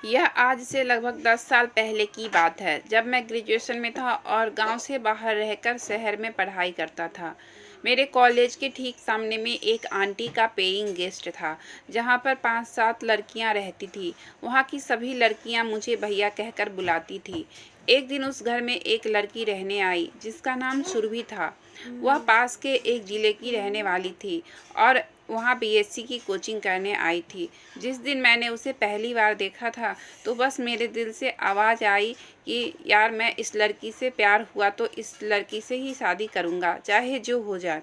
यह आज से लगभग 10 साल पहले की बात है, जब मैं ग्रेजुएशन में था और गांव से बाहर रहकर शहर में पढ़ाई करता था। मेरे कॉलेज के ठीक सामने में एक आंटी का पेइंग गेस्ट था, जहां पर 5-7 लड़कियां रहती थी। वहां की सभी लड़कियां मुझे भैया कहकर बुलाती थी। एक दिन उस घर में एक लड़की रहने आई, जिसका नाम सुरभि था। वह पास के एक जिले की रहने वाली थी और वहाँ बीएससी की कोचिंग करने आई थी। जिस दिन मैंने उसे पहली बार देखा था, तो बस मेरे दिल से आवाज़ आई कि यार, मैं इस लड़की से प्यार हुआ तो इस लड़की से ही शादी करूँगा, चाहे जो हो जाए।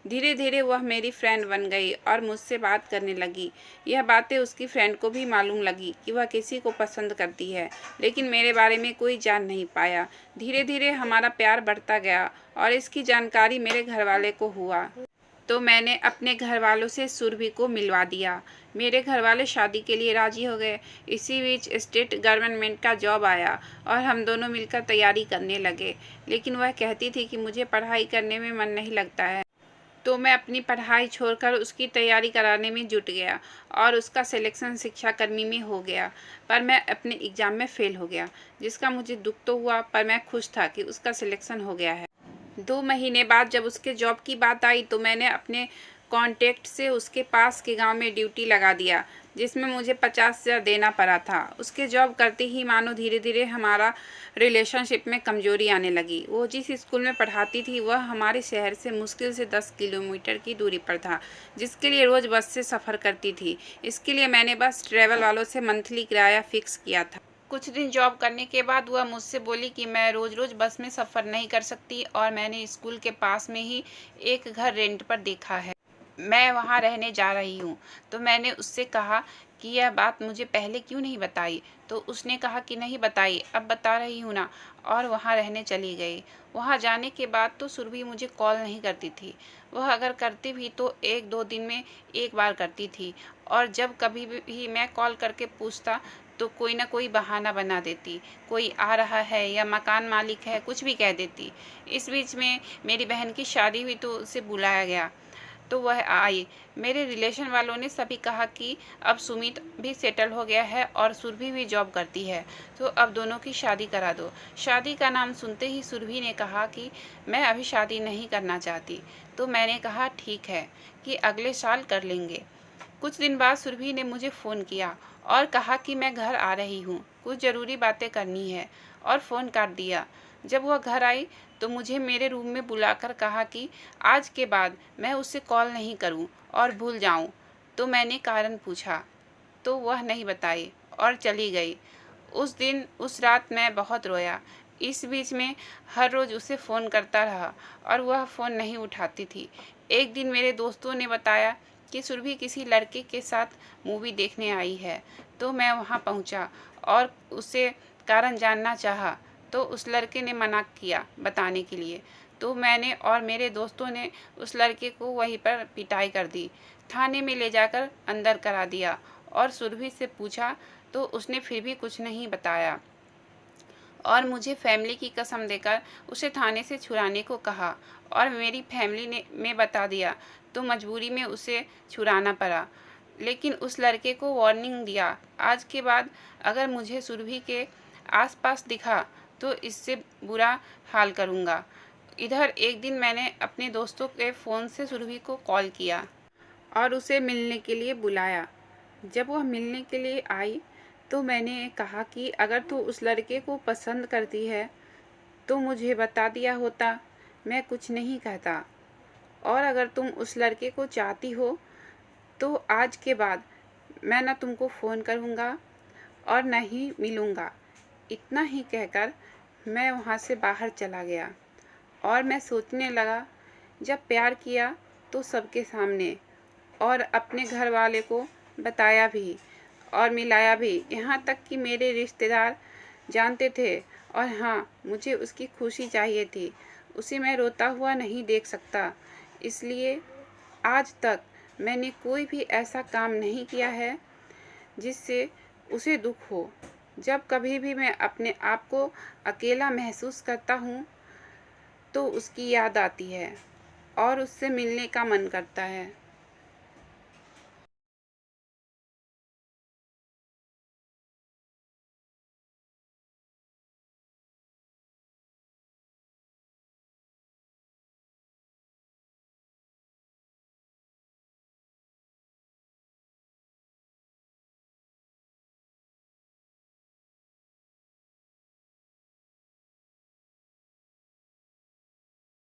धीरे धीरे वह मेरी फ्रेंड बन गई और मुझसे बात करने लगी। यह बातें उसकी फ्रेंड को भी मालूम लगी कि वह किसी को पसंद करती है, लेकिन मेरे बारे में कोई जान नहीं पाया। धीरे धीरे हमारा प्यार बढ़ता गया और इसकी जानकारी मेरे घर वाले को हुआ, तो मैंने अपने घर वालों से सुरभि को मिलवा दिया। मेरे घर वाले शादी के लिए राजी हो गए। इसी बीच स्टेट गवर्नमेंट का जॉब आया और हम दोनों मिलकर तैयारी करने लगे। लेकिन वह कहती थी कि मुझे पढ़ाई करने में मन नहीं लगता है, तो मैं अपनी पढ़ाई छोड़कर उसकी तैयारी कराने में जुट गया और उसका सिलेक्शन शिक्षाकर्मी में हो गया। पर मैं अपने एग्ज़ाम में फ़ेल हो गया, जिसका मुझे दुख तो हुआ, पर मैं खुश था कि उसका सिलेक्शन हो गया है। 2 महीने बाद जब उसके जॉब की बात आई, तो मैंने अपने कॉन्टेक्ट से उसके पास के गांव में ड्यूटी लगा दिया, जिसमें मुझे 50,000 देना पड़ा था। उसके जॉब करते ही मानो धीरे धीरे हमारा रिलेशनशिप में कमजोरी आने लगी। वो जिस स्कूल में पढ़ाती थी वह हमारे शहर से मुश्किल से 10 किलोमीटर की दूरी पर था, जिसके लिए रोज़ बस से सफ़र करती थी। इसके लिए मैंने बस ट्रैवल वालों से मंथली किराया फिक्स किया था। कुछ दिन जॉब करने के बाद वह मुझसे बोली कि मैं रोज़ रोज़ बस में सफ़र नहीं कर सकती और मैंने स्कूल के पास में ही एक घर रेंट पर देखा है, मैं वहाँ रहने जा रही हूँ। तो मैंने उससे कहा कि यह बात मुझे पहले क्यों नहीं बताई, तो उसने कहा कि नहीं बताई, अब बता रही हूँ ना, और वहाँ रहने चली गई। वहाँ जाने के बाद तो सुरभि मुझे कॉल नहीं करती थी। वह अगर करती भी तो 1-2 दिन में एक बार करती थी, और जब कभी भी मैं कॉल करके पूछता तो कोई ना कोई बहाना बना देती, कोई आ रहा है या मकान मालिक है, कुछ भी कह देती। इस बीच में मेरी बहन की शादी हुई तो उसे बुलाया गया, तो वह आई। मेरे रिलेशन वालों ने सभी कहा कि अब सुमित भी सेटल हो गया है और सुरभि भी जॉब करती है, तो अब दोनों की शादी करा दो। शादी का नाम सुनते ही सुरभि ने कहा कि मैं अभी शादी नहीं करना चाहती। तो मैंने कहा ठीक है कि अगले साल कर लेंगे। कुछ दिन बाद सुरभि ने मुझे फ़ोन किया और कहा कि मैं घर आ रही हूँ, कुछ ज़रूरी बातें करनी है, और फ़ोन काट दिया। जब वह घर आई तो मुझे मेरे रूम में बुलाकर कहा कि आज के बाद मैं उससे कॉल नहीं करूं और भूल जाऊं। तो मैंने कारण पूछा तो वह नहीं बताई और चली गई। उस दिन उस रात मैं बहुत रोया। इस बीच में हर रोज़ उसे फ़ोन करता रहा और वह फ़ोन नहीं उठाती थी। एक दिन मेरे दोस्तों ने बताया कि सुरभि किसी लड़के के साथ मूवी देखने आई है, तो मैं वहाँ पहुँचा और उससे कारण जानना चाहा, तो उस लड़के ने मना किया बताने के लिए। तो मैंने और मेरे दोस्तों ने उस लड़के को वहीं पर पिटाई कर दी, थाने में ले जाकर अंदर करा दिया, और सुरभि से पूछा तो उसने फिर भी कुछ नहीं बताया और मुझे फैमिली की कसम देकर उसे थाने से छुड़ाने को कहा, और मेरी फैमिली ने में बता दिया, तो मजबूरी में उसे छुड़ाना पड़ा। लेकिन उस लड़के को वार्निंग दिया, आज के बाद अगर मुझे सुरभि के आसपास दिखा तो इससे बुरा हाल करूँगा। इधर एक दिन मैंने अपने दोस्तों के फ़ोन से सुरभि को कॉल किया और उसे मिलने के लिए बुलाया। जब वह मिलने के लिए आई तो मैंने कहा कि अगर तू उस लड़के को पसंद करती है तो मुझे बता दिया होता, मैं कुछ नहीं कहता। और अगर तुम उस लड़के को चाहती हो तो आज के बाद मैं ना तुमको फ़ोन करूँगा और न ही मिलूँगा। इतना ही कहकर मैं वहाँ से बाहर चला गया और मैं सोचने लगा, जब प्यार किया तो सबके सामने, और अपने घर वाले को बताया भी और मिलाया भी, यहाँ तक कि मेरे रिश्तेदार जानते थे। और हाँ, मुझे उसकी खुशी चाहिए थी, उसे मैं रोता हुआ नहीं देख सकता। इसलिए आज तक मैंने कोई भी ऐसा काम नहीं किया है जिससे उसे दुख हो। जब कभी भी मैं अपने आप को अकेला महसूस करता हूँ तो उसकी याद आती है और उससे मिलने का मन करता है।